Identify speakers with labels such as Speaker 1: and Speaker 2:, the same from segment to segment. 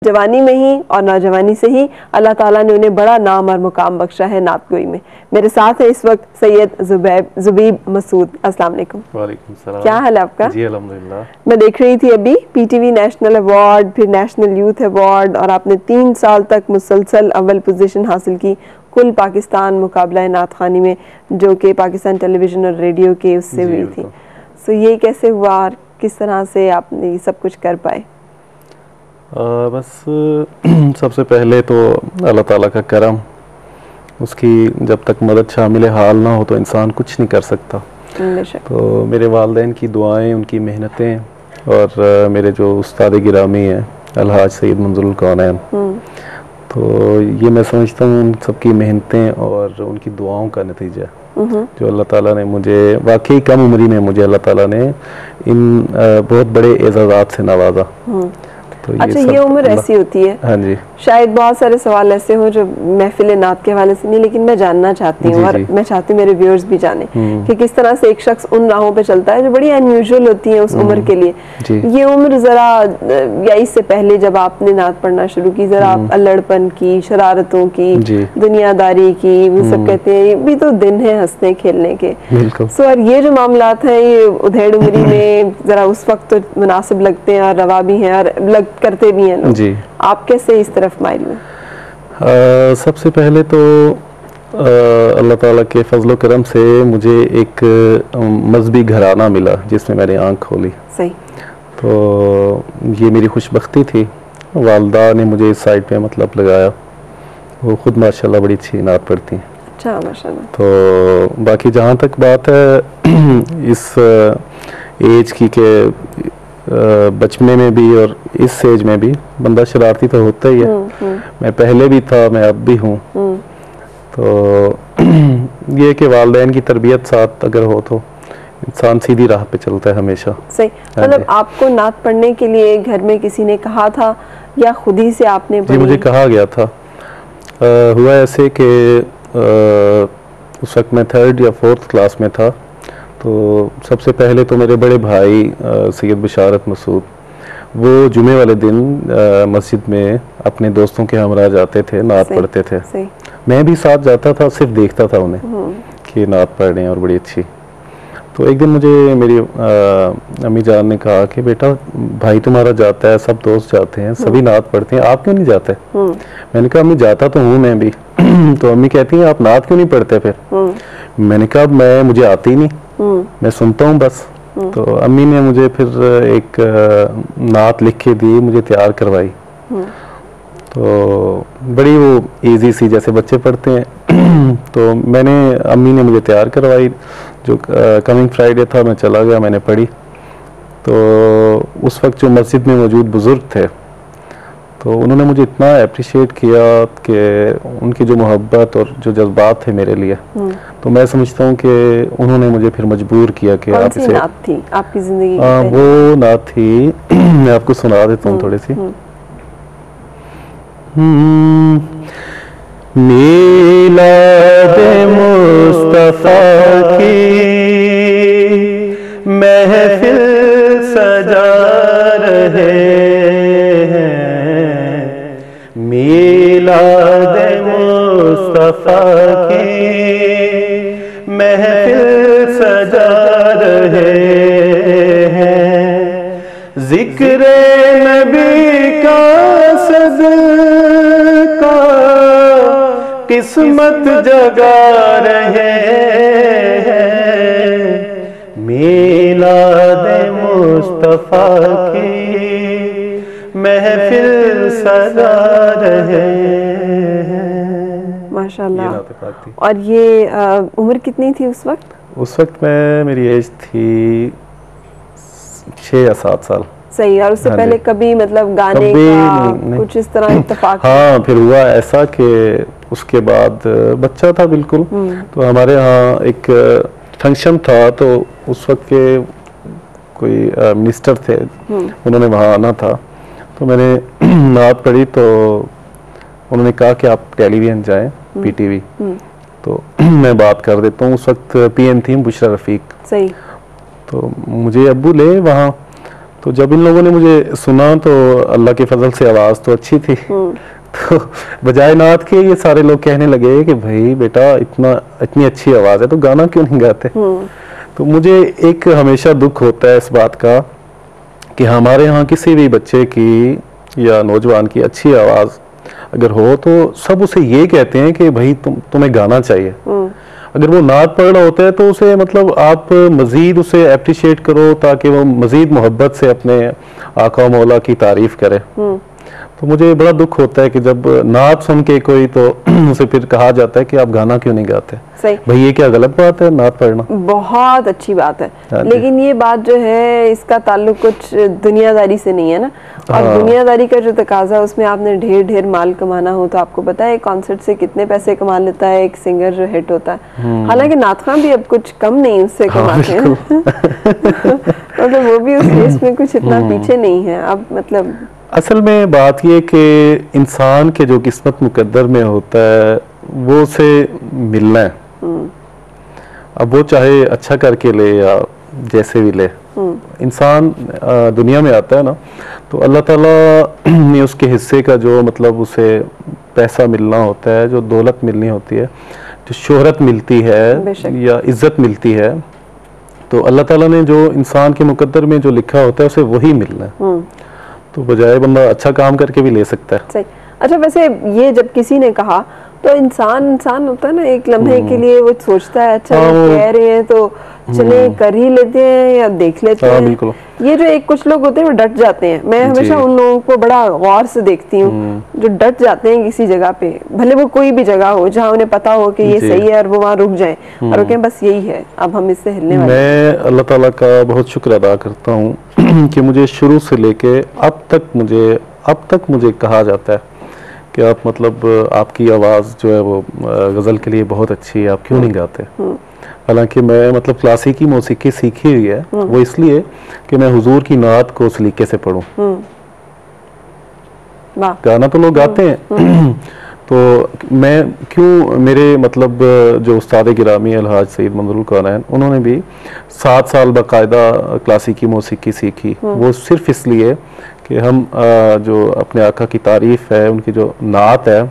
Speaker 1: जवानी में ही और नौजवानी से ही अल्लाह ताला ने उन्हें बड़ा नाम और मुकाम बख्शा है नात गोई में। मेरे साथ है इस वक्त सैयद जुबैब मसूद। अस्सलाम वालेकुम।
Speaker 2: वालेकुम सलाम।
Speaker 1: क्या हाल है आपका?
Speaker 2: जी अल्हम्दुलिल्लाह।
Speaker 1: मैं देख रही थी अभी पीटीवी नेशनल अवार्ड, फिर नेशनल यूथ अवार्ड, और आपने 3 साल तक मुसलसल अव्वल पोजीशन हासिल की कुल पाकिस्तान मुकाबला नात खानी में, जो कि पाकिस्तान टेलीविज़न और रेडियो के उससे हुई थी। सो ये कैसे हुआ और किस तरह से आपने ये सब कुछ कर पाए?
Speaker 2: बस सबसे पहले तो अल्लाह ताला का करम, उसकी जब तक मदद शामिल हाल ना हो तो इंसान कुछ नहीं कर सकता। तो मेरे वालिदैन की दुआएं, उनकी मेहनतें और मेरे जो उस्ताद गिरामी हैं अलहाज सैयद मंजूरुल कौनैन, तो ये मैं समझता हूँ उन सबकी मेहनतें और उनकी दुआओं का नतीजा जो अल्लाह ताला ने मुझे वाकई कम उम्री में मुझे अल्लाह ताला ने इन बहुत बड़े एजाज़ात से नवाजा। तो
Speaker 1: अच्छा, ये उम्र ऐसी होती है।
Speaker 2: हाँ जी।
Speaker 1: शायद बहुत सारे सवाल ऐसे हो जो महफिल नात के हवाले से नहीं, लेकिन मैं जानना चाहती हूँ और मैं चाहती हूँ मेरे व्यूअर्स भी जाने कि किस तरह से एक शख्स उन राहों पे चलता है जो बड़ी अनयूजुअल होती है उस उम्र के लिए। ये उम्र जरा, या इससे पहले जब आपने नात पढ़ना शुरू की, जरा अल्लड़पन की, शरारतों की, दुनियादारी की, वो सब कहते हैं ये भी तो दिन है हंसने खेलने के। सो और ये जो मामलात हैं ये उधेड़ उम्री में जरा उस वक्त तो मुनासिब लगते हैं और रवा भी हैं और करते भी हैं लोग। जी। आप कैसे इस तरफ माइल हुए?
Speaker 2: सबसे पहले तो अल्लाह ताला के फजलो करम से मुझे एक मजहबी घराना मिला जिसमें मैंने आंख खोली।
Speaker 1: सही।
Speaker 2: तो ये मेरी खुशबख्ती थी। वालदा ने मुझे इस साइड पे मतलब लगाया। वो खुद माशाल्लाह बड़ी अच्छी नात पढ़ती हैं।
Speaker 1: अच्छा, माशाल्लाह।
Speaker 2: तो बाकी जहाँ तक बात है इस एज की के बचपने में भी और इस एज में भी बंदा शरारती तो होता ही है। मैं पहले भी था, मैं अब भी हूँ। तो ये कि वालिदैन की तरबियत साथ अगर हो तो इंसान सीधी राह पे चलता है हमेशा।
Speaker 1: सही। मतलब आपको नात पढ़ने के लिए घर में किसी ने कहा था या खुद ही से आपने पढ़ी?
Speaker 2: जी, मुझे कहा गया था। हुआ ऐसे कि उस वक्त मैं 3rd या 4th क्लास में था। तो सबसे पहले तो मेरे बड़े भाई सैयद बशारत मसूद, वो जुमे वाले दिन मस्जिद में अपने दोस्तों के हमरा जाते थे, नात पढ़ते थे। मैं भी साथ जाता था, सिर्फ देखता था उन्हें कि नात पढ़ रहे हैं और बड़ी अच्छी। तो एक दिन मुझे मेरी अम्मी जान ने कहा कि बेटा भाई तुम्हारा जाता है, सब दोस्त जाते हैं, सभी नात पढ़ते हैं, आप क्यों नहीं जाते? मैंने कहा अम्मी जाता तो हूँ मैं भी। तो अम्मी कहती हैं आप नात क्यों नहीं पढ़ते फिर? मैंने कहा मुझे आती ही नहीं, मैं सुनता हूँ बस। तो अम्मी ने मुझे फिर एक नात लिख के दी, मुझे तैयार करवाई। तो बड़ी वो इजी सी जैसे बच्चे पढ़ते हैं। तो अम्मी ने मुझे तैयार करवाई। जो कमिंग फ्राइडे था मैं चला गया, मैंने पढ़ी। तो उस वक्त जो मस्जिद में मौजूद बुजुर्ग थे तो उन्होंने मुझे इतना अप्रिशिएट किया कि उनकी जो मोहब्बत और जो जज्बात थे मेरे लिए, तो मैं समझता हूँ कि उन्होंने मुझे फिर मजबूर किया कि आप इसे।
Speaker 1: नात थी आपकी जिंदगी?
Speaker 2: वो नात थी, मैं आपको सुना देता हूँ थोड़ी सी। मीलाद मुस्तफा की महफिल सजा रहे हैं, मीलाद मुस्तफा की महफिल सजा रहे हैं, जिक्र नबी का सदका किस्मत जगा रहे हैं, मीलाद मुस्तफा की महफिल सजा रहे हैं।
Speaker 1: माशाल्लाह। और ये उम्र कितनी थी उस वक्त?
Speaker 2: उस वक्त मेरी एज थी 6 या 7 साल।
Speaker 1: सही। और उससे पहले कभी मतलब गाने का नहीं। कुछ इस तरह इत्तेफाक?
Speaker 2: हाँ, फिर हुआ ऐसा कि उसके बाद बच्चा था बिल्कुल, तो हमारे यहाँ एक फंक्शन था। तो उस वक्त के कोई मिनिस्टर थे, उन्होंने वहाँ आना था। तो मैंने नात पढ़ी तो उन्होंने कहा कि आप टेलीविजन जाएं, पीटीवी। तो मैं बात कर देता हूँ। उस वक्त पीएम थी बुशरा रफीक।
Speaker 1: सही।
Speaker 2: तो मुझे अब्बू ले वहाँ, तो जब इन लोगों ने मुझे सुना तो अल्लाह के फजल से आवाज़ तो अच्छी थी, तो बजाय नात के ये सारे लोग कहने लगे कि भाई बेटा इतनी अच्छी आवाज़ है तो गाना क्यों नहीं गाते। तो मुझे एक हमेशा दुख होता है इस बात का कि हमारे यहाँ किसी भी बच्चे की या नौजवान की अच्छी आवाज़ अगर हो तो सब उसे ये कहते हैं कि भाई तुम्हें गाना चाहिए। अगर वो नात पढ़ रहा होता है तो उसे मतलब आप मज़ीद उसे अप्रिशिएट करो ताकि वो मज़ीद मोहब्बत से अपने आका मौला की तारीफ करे। तो मुझे बड़ा दुख होता है कि जब नात सुन के कोई तो उसे फिर कहा जाता है कि आप गाना क्यों नहीं गाते।
Speaker 1: सही
Speaker 2: भाई ये क्या गलत बात है नात पढ़ना?
Speaker 1: बहुत अच्छी बात है, लेकिन ये बात जो है इसका ताल्लुक कुछ दुनियादारी से नहीं है ना। और दुनियादारी का जो तकाजा उसमें आपने ढेर माल कमाना हो तो आपको पता है कॉन्सर्ट से कितने पैसे कमा लेता है एक सिंगर जो हिट होता है। हालांकि नात खां भी अब कुछ कम नहीं उससे कमाते हैं मतलब वो भी उस रेस में कुछ इतना पीछे नहीं है अब। मतलब
Speaker 2: असल में बात ये कि इंसान के जो किस्मत मुकद्दर में होता है वो उसे मिलना है। अब वो चाहे अच्छा करके ले या जैसे भी ले, इंसान दुनिया में आता है ना तो अल्लाह ताला ने उसके हिस्से का जो मतलब उसे पैसा मिलना होता है, जो दौलत मिलनी होती है, जो शोहरत मिलती है या इज्जत मिलती है, तो अल्लाह ताला ने जो इंसान के मुकद्दर में जो लिखा होता है उसे वही मिलना है। तो बजाय बंदा अच्छा काम करके भी ले सकता है।
Speaker 1: सही। अच्छा वैसे ये जब किसी ने कहा तो इंसान होता है ना, एक लम्हे के लिए वो सोचता है अच्छा कह रहे हैं तो चले कर ही लेते हैं या देख लेते हैं।
Speaker 2: बिल्कुल।
Speaker 1: ये जो एक कुछ लोग होते हैं वो डट जाते हैं, मैं हमेशा उन लोगों को बड़ा गौर से देखती हूँ जो डट जाते हैं किसी जगह पे, भले वो कोई भी जगह हो जहाँ उन्हें पता हो कि ये सही है और वो वहाँ रुक जाए और वो कहें बस यही है अब हम इससे हिलने वाले।
Speaker 2: मैं अल्लाह ताला का बहुत शुक्र अदा करता हूँ कि मुझे शुरू से लेके अब तक मुझे कहा जाता है कि आप मतलब आपकी आवाज़ जो है वो गज़ल के लिए बहुत अच्छी है, आप क्यों नहीं गाते। हालांकि मैं मतलब क्लासिकी मौसीकी सीखी हुई है वो इसलिए कि मैं हुजूर की नात को सलीके से पढूं। गाना तो लोग गाते हैं तो मैं क्यों, मेरे मतलब जो उस्ताद गिरामी अलहाज सईद मंजरुल कौनैन उन्होंने भी 7 साल बाकायदा क्लासिकी मौसीकी सीखी, वो सिर्फ इसलिए कि हम जो अपने आका की तारीफ है, उनकी जो नात है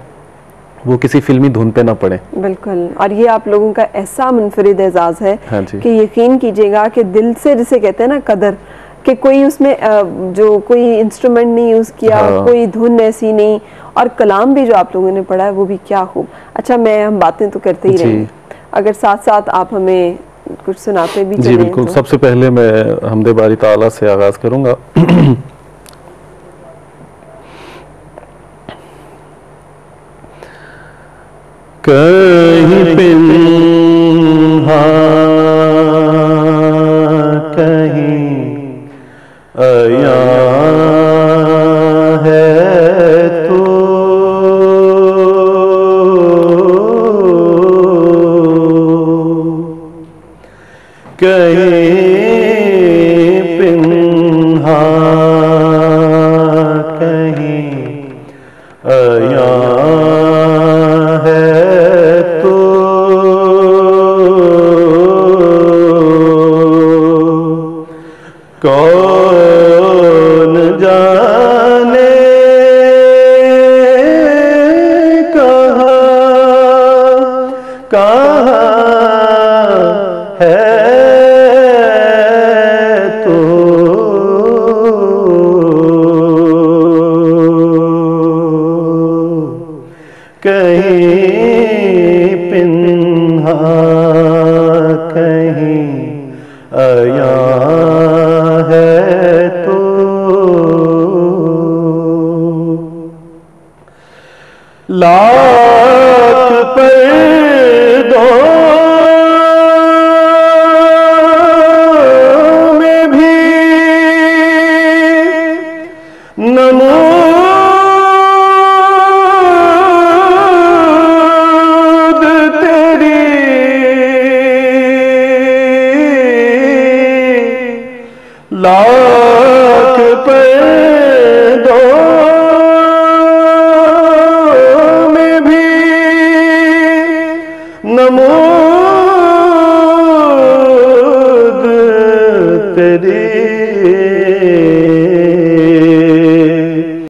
Speaker 2: वो किसी फिल्मी धुन पे ना पड़े।
Speaker 1: बिल्कुल। और ये आप लोगों का ऐसा मुनफरिद एजाज है कि यकीन कीजिएगा कि दिल से जिसे कहते हैं ना कदर, कि कोई उसमें जो कोई इंस्ट्रूमेंट नहीं यूज किया, कोई धुन ऐसी नहीं, और कलाम भी जो आप लोगों ने पढ़ा है वो भी क्या खूब। अच्छा हम बातें तो करते ही रहेंगे, अगर साथ साथ आप हमें कुछ सुनाते भी
Speaker 2: जी बिल्कुल। सबसे पहले मैं हमदे बारी ताला से आगाज करूंगा। कहीं पिन्हा कहीं अया है तो कहीं पिन्हा कहीं अया कौन जाने कहाँ है तो कहीं पिन्हा कहीं अया ला